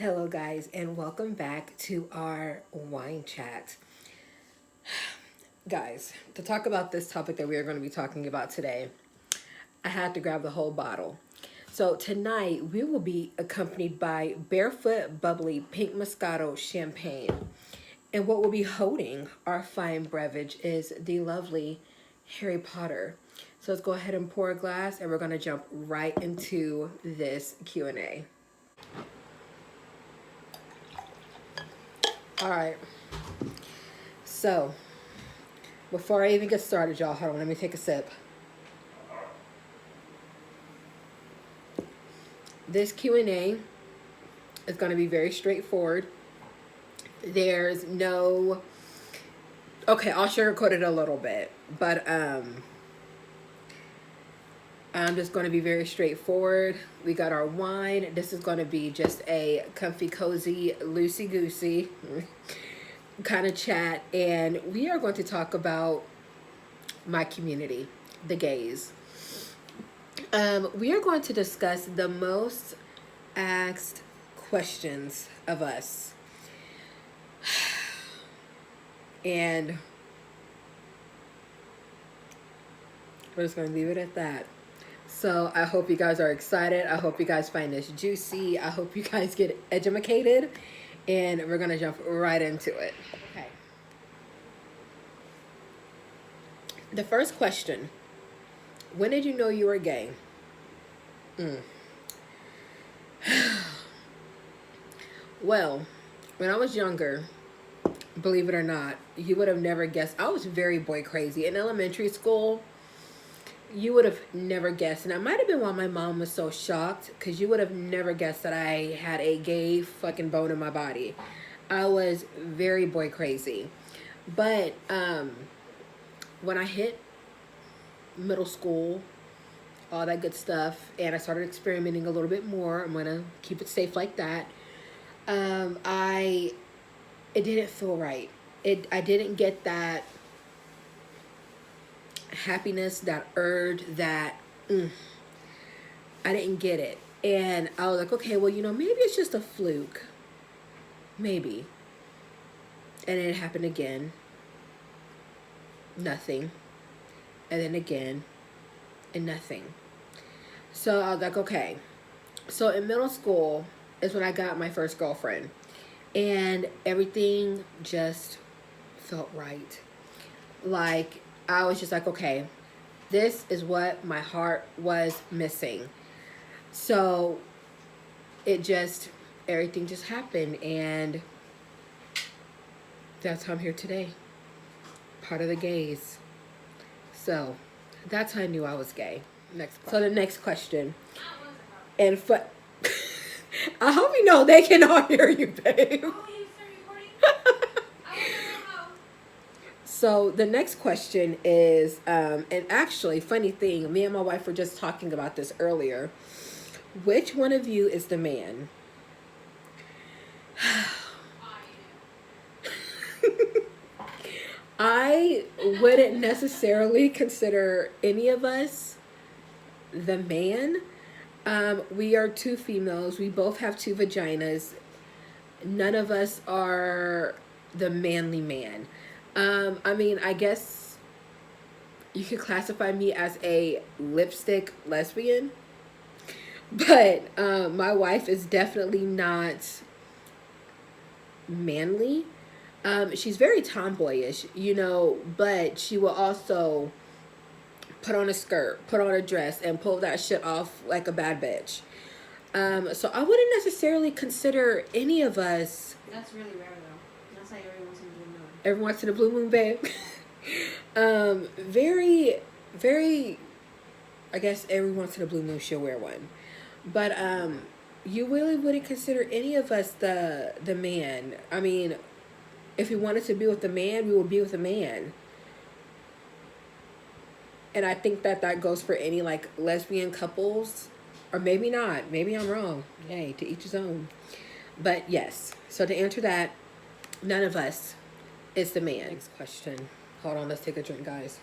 Hello, guys, and welcome back to our wine chat. Guys, to talk about this topic that we are going to be talking about today, I had to grab the whole bottle. So, tonight we will be accompanied by Barefoot Bubbly Pink Moscato Champagne. And what we'll be holding, our fine beverage, is the lovely Harry Potter. So, let's go ahead and pour a glass, and we're going to jump right into this Q&A. All right. So, before I even get started, y'all, hold on, let me take a sip. This Q&A is going to be very straightforward. There's no... Okay, I'll sugarcoat it a little bit, but I'm just going to be very straightforward. We got our wine. This is going to be just a comfy, cozy, loosey-goosey kind of chat, and we are going to talk about my community, the gays. We are going to discuss the most asked questions of us, and we're just going to leave it at that. So I hope you guys are excited. I hope you guys find this juicy. I hope you guys get educated, and we're going to jump right into it. Okay. The first question: when did you know you were gay? Well, when I was younger, believe it or not, you would have never guessed. I was very boy crazy. In elementary school, you would have never guessed. And that might have been why my mom was so shocked, because you would have never guessed that I had a gay fucking bone in my body. I was very boy crazy. But when I hit middle school, all that good stuff, and I started experimenting a little bit more, I'm gonna keep it safe like that. It didn't feel right. I didn't get that happiness, that urge, that I didn't get it. And I was like, okay, well, maybe it's just a fluke. Maybe. And it happened again. Nothing. And then again. And nothing. So I was like, okay. So in middle school is when I got my first girlfriend. And everything just felt right. Like, I was just like, okay, this is what my heart was missing. So everything just happened, and that's how I'm here today. Part of the gays. So that's how I knew I was gay. So the next question. And I hope you know they can all hear you, babe. So the next question is, and actually, funny thing, me and my wife were just talking about this earlier. Which one of you is the man? I wouldn't necessarily consider any of us the man. We are two females. We both have two vaginas. None of us are the manly man. I mean, I guess you could classify me as a lipstick lesbian, but my wife is definitely not manly. She's very tomboyish, but she will also put on a skirt, put on a dress, and pull that shit off like a bad bitch. So I wouldn't necessarily consider any of us. That's really rare, though. That's like every once in a blue moon. Every once in a blue moon, babe. Very, very. I guess every once in a blue moon she'll wear one, but you really wouldn't consider any of us the man. I mean, if we wanted to be with the man, we would be with a man. And I think that goes for any like lesbian couples, or maybe not. Maybe I'm wrong. Hey, to each his own. But yes. So to answer that, none of us is the man. Next question. Hold on, let's take a drink, guys.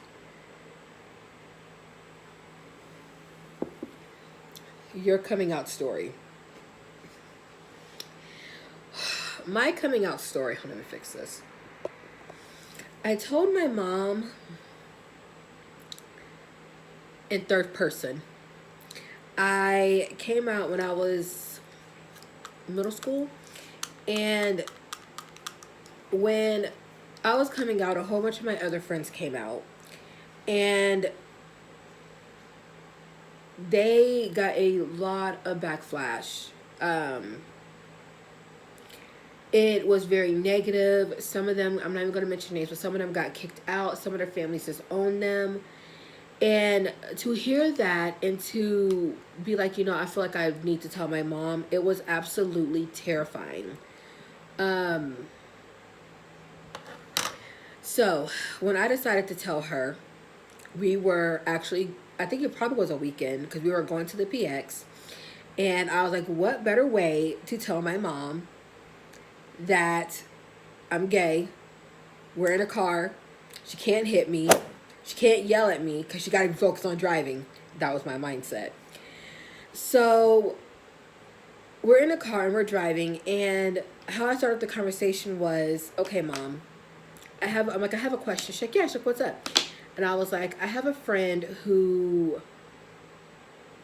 Your coming out story. my coming out story. Hold on, let me fix this. I told my mom in third person. I came out when I was middle school, and when I was coming out, a whole bunch of my other friends came out, and they got a lot of backlash. It was very negative. Some of them, I'm not even going to mention names, but some of them got kicked out. Some of their families disowned them. And to hear that and to be like, I feel like I need to tell my mom, it was absolutely terrifying. So when I decided to tell her, we were actually, I think it probably was a weekend because we were going to the PX. And I was like, what better way to tell my mom that I'm gay? We're in a car. She can't hit me. She can't yell at me because she got to be focused on driving. That was my mindset. So we're in a car and we're driving. And how I started the conversation was, okay, Mom, I have a question. She's like, yeah. She's like, what's up? And I was like, I have a friend who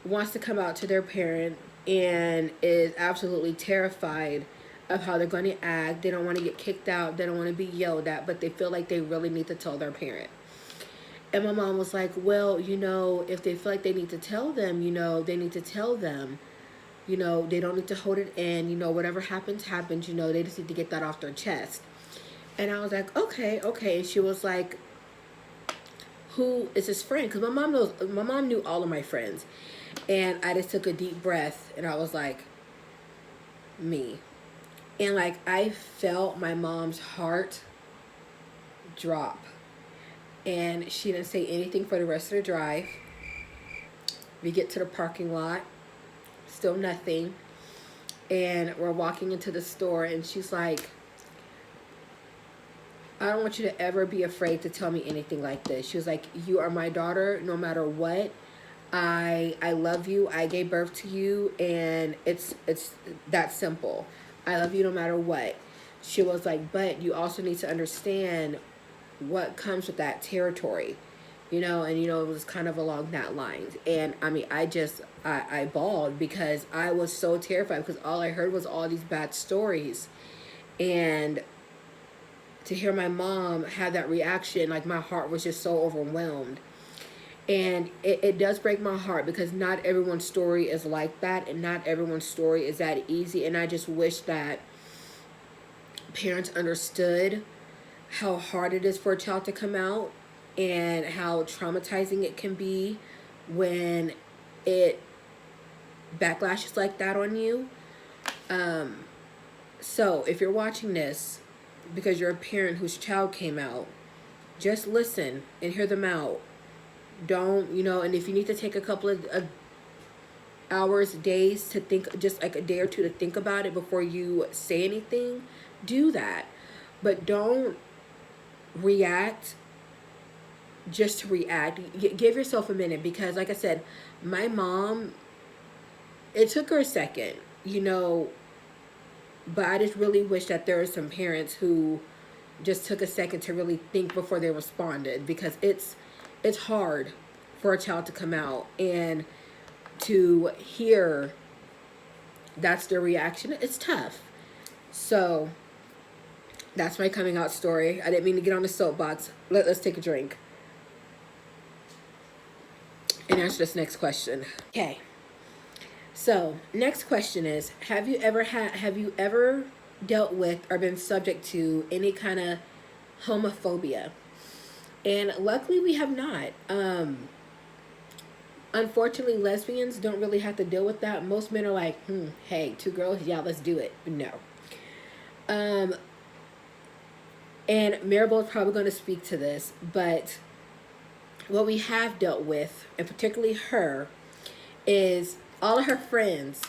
wants to come out to their parent and is absolutely terrified of how they're going to act. They don't want to get kicked out. They don't want to be yelled at, but they feel like they really need to tell their parent. And my mom was like, well, if they feel like they need to tell them, they need to tell them. They don't need to hold it in. Whatever happens, happens. They just need to get that off their chest. And I was like, okay. And she was like, who is his friend? Because my mom knew all of my friends. And I just took a deep breath and I was like, me. And like, I felt my mom's heart drop. And she didn't say anything for the rest of the drive. We get to the parking lot, still nothing. And we're walking into the store and she's like, I don't want you to ever be afraid to tell me anything like this. She was like, you are my daughter no matter what. I love you. I gave birth to you, and it's that simple. I love you no matter what. She was like, but you also need to understand what comes with that territory, and it was kind of along that lines. And I mean, I bawled because I was so terrified because all I heard was all these bad stories. And to hear my mom have that reaction, like my heart was just so overwhelmed. And it does break my heart because not everyone's story is like that, and not everyone's story is that easy. And I just wish that parents understood how hard it is for a child to come out and how traumatizing it can be when it backlashes like that on you. So if you're watching this because you're a parent whose child came out, just listen and hear them out. Don't, and if you need to take a couple of hours, days to think, just like a day or two to think about it before you say anything, do that. But don't react just to react. Give yourself a minute because, like I said, my mom, it took her a second, but I just really wish that there are some parents who just took a second to really think before they responded, because it's hard for a child to come out and to hear that's their reaction. It's tough. So that's my coming out story. I didn't mean to get on the soapbox. Let's take a drink and answer this next question. Okay. So next question is, have you ever dealt with or been subject to any kind of homophobia? And luckily we have not. Unfortunately, lesbians don't really have to deal with that. Most men are like, hey, two girls, yeah, let's do it. No. And Maribel is probably going to speak to this, but what we have dealt with, and particularly her, is all of her friends,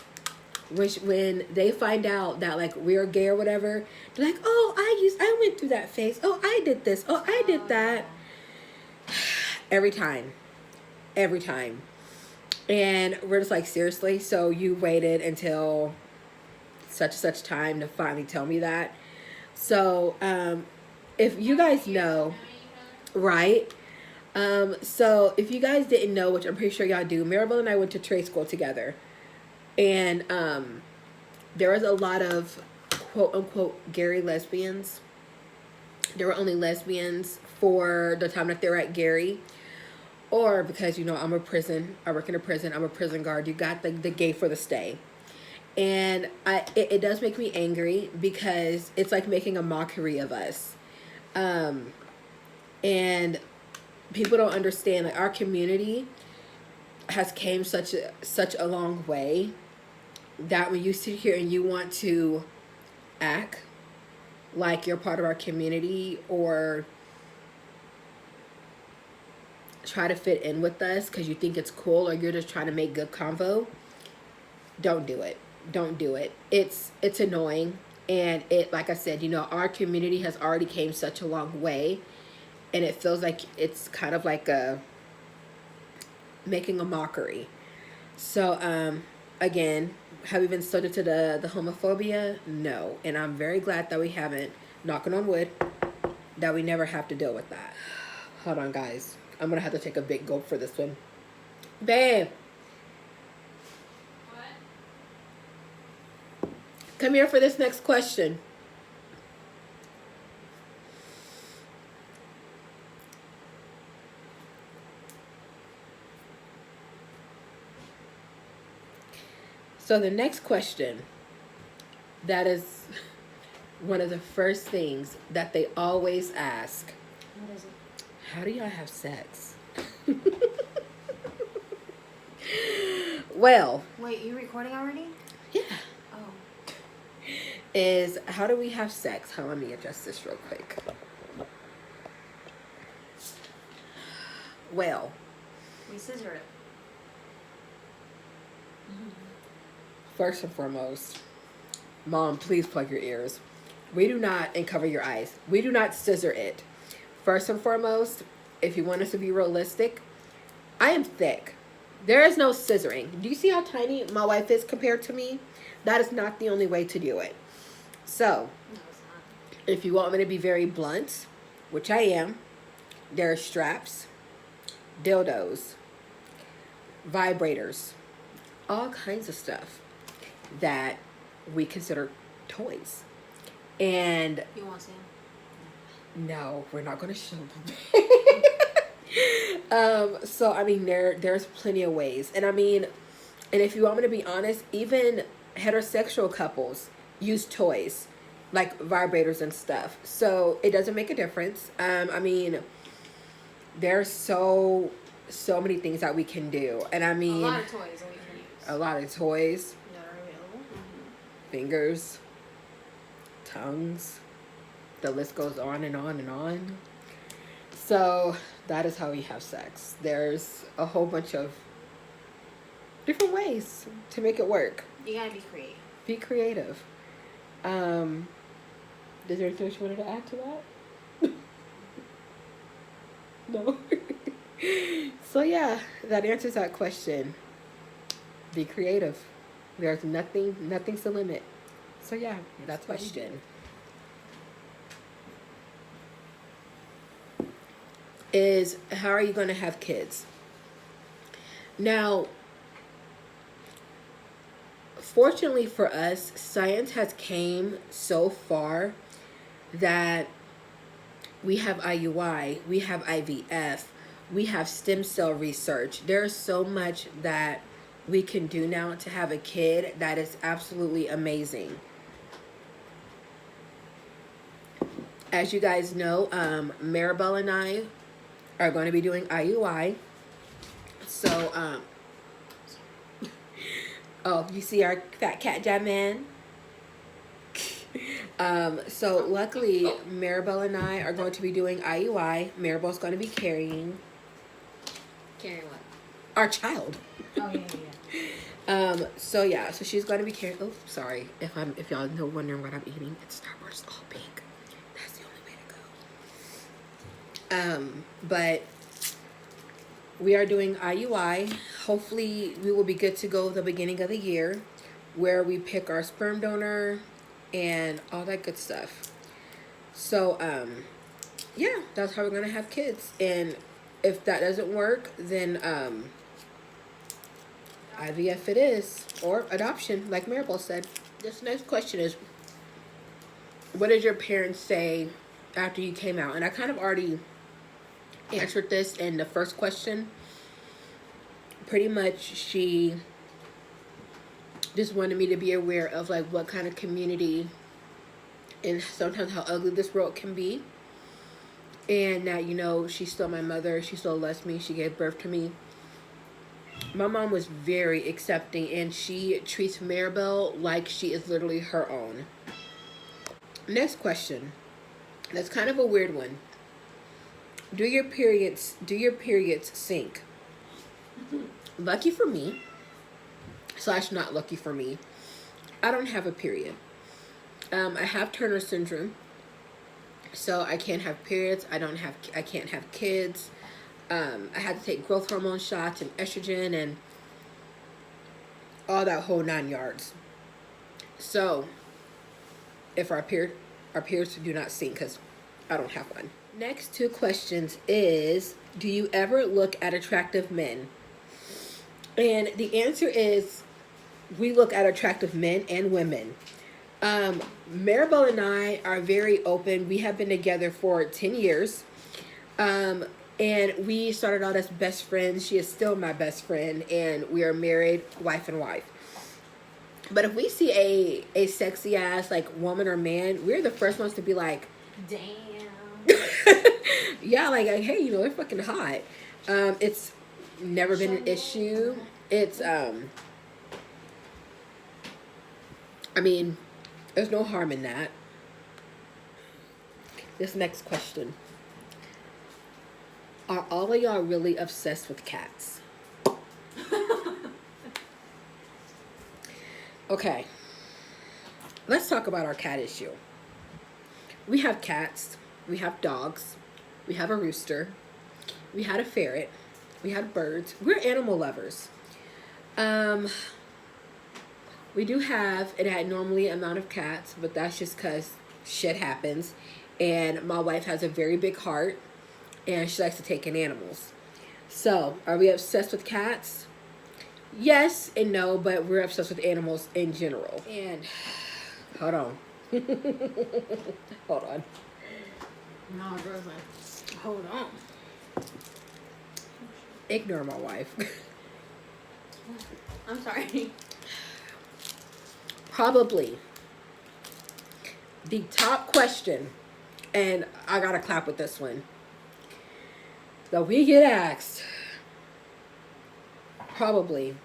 which when they find out that like we're gay or whatever, they're like, oh, I went through that phase. Oh, I did this. Oh, I did that. Every time. And we're just like, seriously? So you waited until such and such time to finally tell me that. So, if you guys know, right? So if you guys didn't know, which I'm pretty sure y'all do, Maribel and I went to trade school together. And there was a lot of quote unquote Gary lesbians. There were only lesbians for the time that they were at Gary. Or because, I work in a prison, I'm a prison guard. You got the gay for the stay. And it does make me angry because it's like making a mockery of us. And people don't understand, like, our community has came such a long way that when you sit here and you want to act like you're part of our community or try to fit in with us because you think it's cool or you're just trying to make good convo, don't do it. Don't do it. It's annoying. And it, like I said, our community has already came such a long way, and it feels like it's kind of like making a mockery. So, again, have we been subject to the homophobia? No. And I'm very glad that we haven't, knocking on wood, that we never have to deal with that. Hold on, guys. I'm going to have to take a big gulp for this one. Babe. Come here for this next question. So the next question, that is one of the first things that they always ask. What is it? How do y'all have sex? Well. Wait, you recording already? Yeah. Oh. Is how do we have sex? Hold on, let me adjust this real quick. Well. We scissor it. First and foremost, Mom, please plug your ears. We do not, and cover your eyes. We do not scissor it. First and foremost, if you want us to be realistic, I am thick. There is no scissoring. Do you see how tiny my wife is compared to me? That is not the only way to do it. So, No, it's not. if you want me to be very blunt, which I am, there are straps, dildos, vibrators, all kinds of stuff that we consider toys. And You want some? no, we're not going to show them. So I mean, there's plenty of ways, and I mean, and if you want me to be honest, even heterosexual couples use toys like vibrators and stuff, so it doesn't make a difference. I mean, there's so many things that we can do, and I mean, A lot of toys that we can use. a lot of toys, That are available. fingers, tongues, the list goes on and on and on. So that is how we have sex. There's a whole bunch of different ways to make it work. You gotta be creative. Be creative. Is there anything you wanted to add to that? No. So yeah, that answers that question. Be creative. There's nothing's the limit. So yeah, that's the question. Is how are you going to have kids? Now, fortunately for us, science has came so far that we have IUI, we have IVF, we have stem cell research. There's so much that we can do now to have a kid that is absolutely amazing. As you guys know, Maribel and I are going to be doing IUI. So, oh, you see our fat cat jam man? So luckily, Maribel and I are going to be doing IUI. Maribel's going to be carrying Carry what? our child. Oh, yeah. So yeah, so she's going to be carrying, oh, sorry. If y'all know wondering what I'm eating, it's Starburst all pink. That's the only way to go. But we are doing IUI. Hopefully we will be good to go the beginning of the year. where we pick our sperm donor, and all that good stuff. So, yeah, that's how we're gonna have kids. And if that doesn't work, then IVF it is, or adoption, like Maribel said. This next question is, what did your parents say after you came out? And I kind of already answered this in the first question. Pretty much, she just wanted me to be aware of like what kind of community and sometimes how ugly this world can be. And that, you know, she's still my mother. She still loves me. She gave birth to me. My mom was very accepting, and she treats Maribel like she is literally her own. Next question. That's kind of a weird one. Do your periods sync? Lucky for me, / not lucky for me, I don't have a period. I have Turner syndrome, so I can't have periods. I can't have kids. I had to take growth hormone shots and estrogen and all that whole 9 yards. So, if our periods do not sync, because I don't have one. Next 2 questions is, do you ever look at attractive men? And the answer is, we look at attractive men and women. Maribel and I are very open. We have been together for 10 years. And we started out as best friends. She is still my best friend. And we are married, wife and wife. But if we see a sexy ass like woman or man, we're the first ones to be like, damn. yeah, like, hey, you know, they're fucking hot. It's never been an issue. It's I mean, there's no harm in that. This next question. Are all of y'all really obsessed with cats? Okay. Let's talk about our cat issue. We have cats. We have dogs. We have a rooster. We had a ferret. We had birds. We're animal lovers. We do have an abnormally amount of cats, but that's just because shit happens. And my wife has a very big heart, and she likes to take in animals. So, are we obsessed with cats? Yes and no, but we're obsessed with animals in general. And, hold on. Hold on. No, bro. Hold on. Ignore my wife. I'm sorry. Probably the top question, and I gotta clap with this one, that we get asked, probably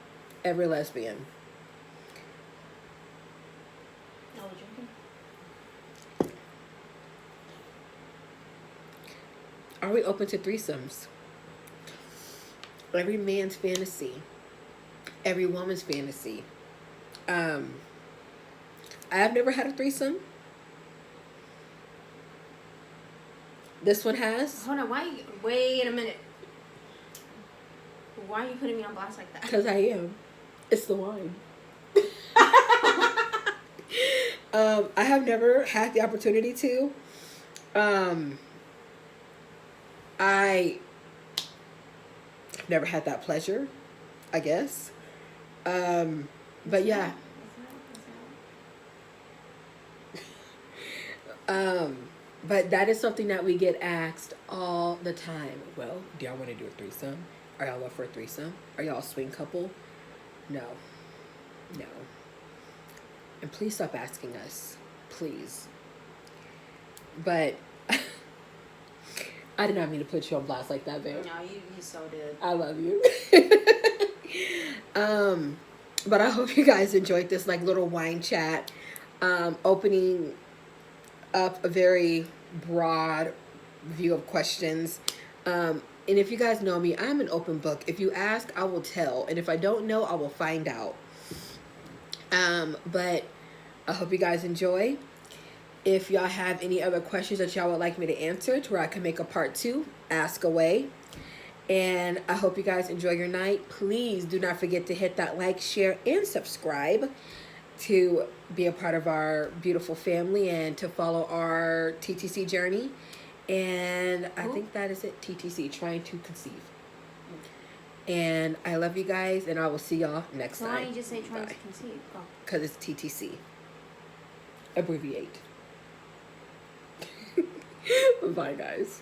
every lesbian. I was joking. Are we open to threesomes? Every man's fantasy, every woman's fantasy. I have never had a threesome. This one has. Hold on, wait a minute. Why are you putting me on blast like that? Because I am. It's the wine. I have never had the opportunity to. I never had that pleasure, I guess. But yeah. But that is something that we get asked all the time. Well, do y'all want to do a threesome? Are y'all up for a threesome? Are y'all a swing couple? No. No. And please stop asking us. Please. But I did not mean to put you on blast like that, babe. No, you so did. I love you. But I hope you guys enjoyed this like little wine chat, opening up a very broad view of questions. And if you guys know me, I'm an open book. If you ask, I will tell. And if I don't know, I will find out. But I hope you guys enjoy. If y'all have any other questions that y'all would like me to answer to where I can make a part 2, ask away. And I hope you guys enjoy your night. Please do not forget to hit that like, share, and subscribe. to be a part of our beautiful family and to follow our TTC journey. And I think that is it. TTC, trying to conceive. And I love you guys, and I will see y'all next So time. why don't you just say trying to conceive? Oh. Because it's TTC. Abbreviate. Bye, guys.